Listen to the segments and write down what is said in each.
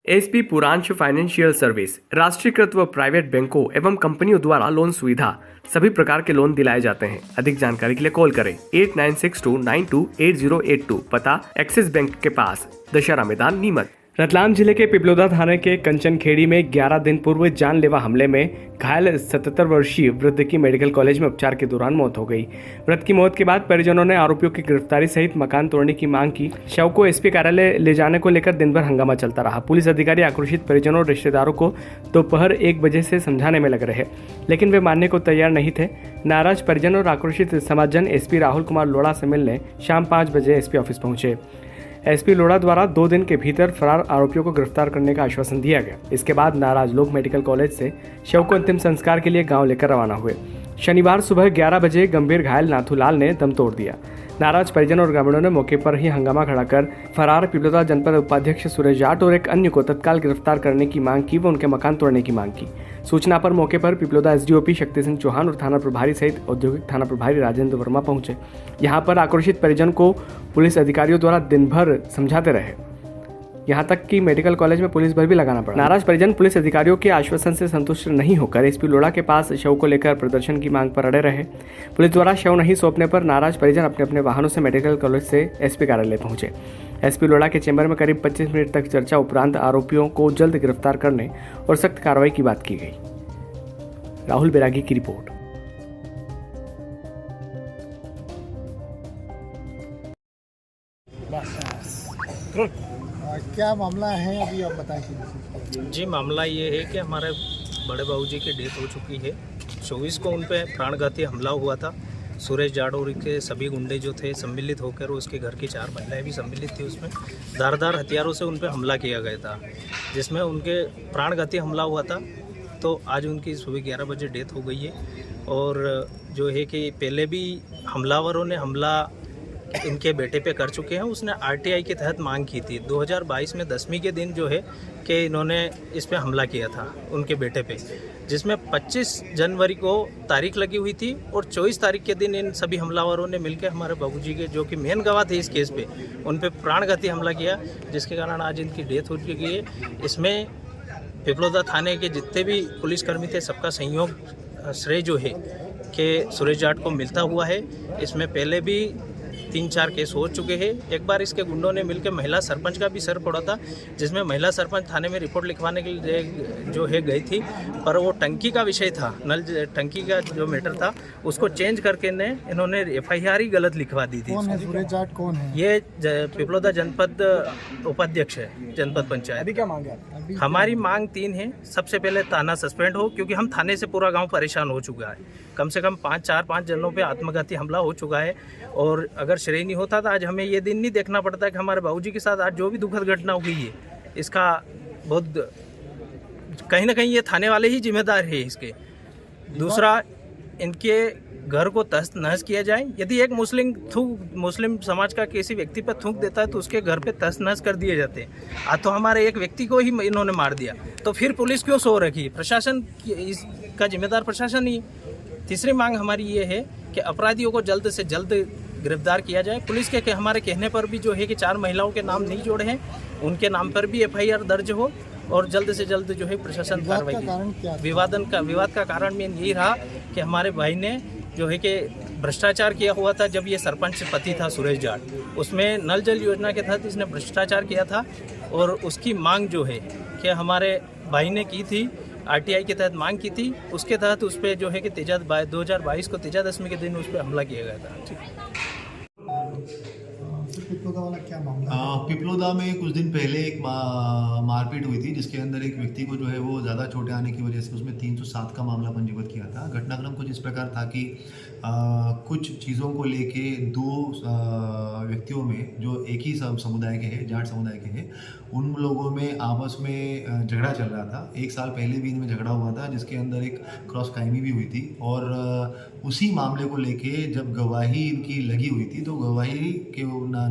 SP Purvanchal financial service राष्ट्रीयकृत व private बैंकों एवं कंपनियों द्वारा लोन सुविधा सभी प्रकार के लोन दिलाए जाते हैं। अधिक जानकारी के लिए कॉल करें 8962928082। पता एक्सिस बैंक के पास, दशहरा मैदान, नीमच। रतलाम जिले के पिपलोदा थाने के कंचनखेड़ी में 11 दिन पूर्व जानलेवा हमले में घायल 77 वर्षीय वृद्ध की मेडिकल कॉलेज में उपचार के दौरान मौत हो गई। वृद्ध की मौत के बाद परिजनों ने आरोपियों की गिरफ्तारी सहित मकान तोड़ने की मांग की। शव को एसपी कार्यालय ले जाने को लेकर दिन भर हंगामा चलता रहा। पुलिस अधिकारी आक्रोशित परिजनों और रिश्तेदारों को दोपहर 1 बजे से समझाने में लग रहे, लेकिन वे मानने को तैयार नहीं थे। नाराज परिजन और आक्रोशित समाजजन एसपी राहुल कुमार लोढ़ा से मिलने शाम 5 बजे एसपी ऑफिस पहुंचे। एसपी लोढ़ा द्वारा 2 दिन के भीतर फरार आरोपियों को गिरफ्तार करने का आश्वासन दिया गया। इसके बाद नाराज लोग मेडिकल कॉलेज से शव को अंतिम संस्कार के लिए गांव लेकर रवाना हुए। शनिवार सुबह 11 बजे गंभीर घायल नाथूलाल ने दम तोड़ दिया। नाराज परिजन और ग्रामीणों ने मौके पर ही हंगामा खड़ा कर फरार पिपलोदा जनपद उपाध्यक्ष सुरेश जाट और एक अन्य को तत्काल गिरफ्तार करने की मांग की व उनके मकान तोड़ने की मांग की। सूचना पर मौके पर पिपलोदा एसडीओपी शक्ति सिंह चौहान और थाना प्रभारी सहित औद्योगिक थाना प्रभारी राजेंद्र वर्मा पहुंचे। यहां पर आक्रोशित परिजन को पुलिस अधिकारियों द्वारा दिन भर समझाते रहे, यहां तक कि मेडिकल कॉलेज में पुलिस बल भी लगाना पड़ा। नाराज परिजन पुलिस अधिकारियों के आश्वासन से संतुष्ट नहीं होकर एसपी लोढ़ा के पास शव को लेकर प्रदर्शन की मांग पर अड़े रहे। पुलिस द्वारा शव नहीं सौंपने पर नाराज परिजन अपने अपने वाहनों से मेडिकल कॉलेज से एसपी कार्यालय पहुंचे। एसपी लोढ़ा के चैम्बर में करीब 25 मिनट तक चर्चा उपरांत आरोपियों को जल्द गिरफ्तार करने और सख्त कार्रवाई की बात की गई। राहुल बैरागी की रिपोर्ट। क्या मामला है अभी आप बताएं। जी, मामला ये है कि हमारे बड़े बाबूजी की डेथ हो चुकी है। 24 को उन पे प्राणघाती हमला हुआ था। सुरेश जाड़ोर के सभी गुंडे जो थे सम्मिलित होकर, उसके घर की 4 महिलाएं भी सम्मिलित थी, उसमें धारदार हथियारों से उन पे हमला किया गया था, जिसमें उनके प्राणघाती हमला हुआ था। तो आज उनकी सुबह 11 बजे डेथ हो गई है। और जो है कि पहले भी हमलावरों ने हमला इनके बेटे पे कर चुके हैं। उसने आरटीआई के तहत मांग की थी 2022 में 10वीं के दिन जो है कि इन्होंने इस पे हमला किया था उनके बेटे पे, जिसमें 25 जनवरी को तारीख लगी हुई थी और 24 तारीख के दिन इन सभी हमलावरों ने मिलकर हमारे बाबूजी के, जो कि मेन गवाह थे इस केस पे, उन पे प्राणघाती हमला किया, जिसके कारण आज इनकी डेथ हो चुकी है। इसमें पिपलोदा थाने के जितने भी पुलिसकर्मी थे, सबका सहयोग श्रेय जो है कि सुरेश जाट को मिलता हुआ है। इसमें पहले भी 3-4 केस हो चुके हैं। एक बार इसके गुंडों ने मिलकर महिला सरपंच का भी सर फोड़ा था, जिसमें महिला सरपंच थाने में रिपोर्ट लिखवाने के लिए जो है गई थी, पर वो टंकी का विषय था, नल टंकी का जो मैटर था, उसको चेंज करके इन्होंने एफआईआर ही गलत लिखवा दी थी। कौन है सुरेश जाट? कौन है ये? पिपलोदा जनपद उपाध्यक्ष है जनपद पंचायत। अभी क्या मांग है? हमारी मांग 3 है। सबसे पहले थाना सस्पेंड हो, क्योंकि हम थाने से पूरा गांव परेशान हो चुका है। कम से कम 4-5 जनों पे आत्मघाती हमला हो चुका है, और अगर श्रेय नहीं होता तो आज हमें ये दिन नहीं देखना पड़ता कि हमारे बाबूजी के साथ आज जो भी दुखद घटना हुई है, इसका बहुत कहीं ना कहीं ये थाने वाले ही जिम्मेदार है इसके। दूसरा, इनके घर को तहस नहस किया जाए। यदि एक मुस्लिम समाज का किसी व्यक्ति पर थूक देता है तो उसके घर पे तहस नहस कर दिए जाते हैं। आज तो हमारे एक व्यक्ति को ही इन्होंने मार दिया, तो फिर पुलिस क्यों सो रखी? प्रशासन इसका जिम्मेदार प्रशासन ही। तीसरी मांग हमारी ये है कि अपराधियों को जल्द से जल्द गिरफ्तार किया जाए। पुलिस के हमारे कहने पर भी जो है कि 4 महिलाओं के नाम नहीं जोड़े हैं, उनके नाम पर भी एफआईआर दर्ज हो, और जल्द से जल्द जो है प्रशासन कार्रवाई करे। विवाद का कारण मेन यही रहा कि हमारे भाई ने जो है कि भ्रष्टाचार किया हुआ था। जब ये सरपंच पति था सुरेश जाट, उसमें नल जल योजना के तहत इसने भ्रष्टाचार किया था, और उसकी मांग जो है कि हमारे भाई ने की थी, आरटीआई के तहत मांग की थी, उसके तहत उस पर जो है कि 2022 को तेजादशमी के दिन उस पर हमला किया गया था। ठीक। पिपलोदा वाला क्या मामला? पिपलोदा में कुछ दिन पहले एक मारपीट हुई थी, जिसके अंदर एक व्यक्ति को जो है वो ज़्यादा चोटें आने की वजह से उसमें 307 का मामला पंजीबद्ध किया था। घटनाक्रम कुछ इस प्रकार था कि कुछ चीज़ों को लेके 2 व्यक्तियों में, जो एक ही समुदाय के हैं, जाट समुदाय के हैं, उन लोगों में आपस में झगड़ा चल रहा था। 1 साल पहले भी इनमें झगड़ा हुआ था, जिसके अंदर एक क्रॉस कायमी भी हुई थी। और उसी मामले को लेके जब गवाही इनकी लगी हुई थी, तो गवाही के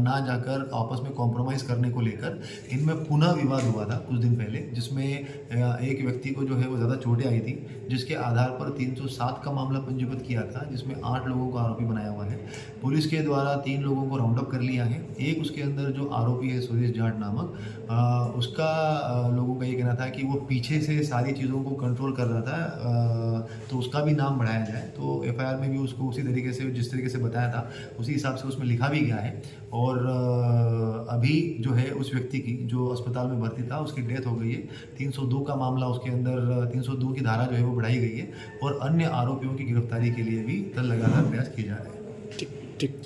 ना जाकर आपस में कॉम्प्रोमाइज़ करने को लेकर इनमें पुनः विवाद हुआ था कुछ दिन पहले, जिसमें एक व्यक्ति को जो है वो ज़्यादा चोटें आई थी, जिसके आधार पर 307 का मामला पंजीबद्ध किया था, जिसमें 8 लोगों को आरोपी बनाया हुआ है। पुलिस के द्वारा 3 लोगों को राउंड अप कर लिया है। एक उसके अंदर जो आरोपी है सुरेश जाट नामक, उसका लोगों का ये कहना था कि वो पीछे से सारी चीज़ों को कंट्रोल कर रहा था, तो उसका भी नाम बढ़ाया जाए। तो एफआईआर में भी उसको उसी तरीके से, जिस तरीके से बताया था उसी हिसाब से उसमें लिखा भी गया है। और अभी जो है उस व्यक्ति की जो अस्पताल में भर्ती था उसकी डेथ हो गई है। 302 का मामला उसके अंदर, 302 की धारा जो है वो बढ़ाई गई है और अन्य आरोपियों की गिरफ्तारी के लिए भी लगातार प्रयास किए जा रहे हैं। ठीक ठीक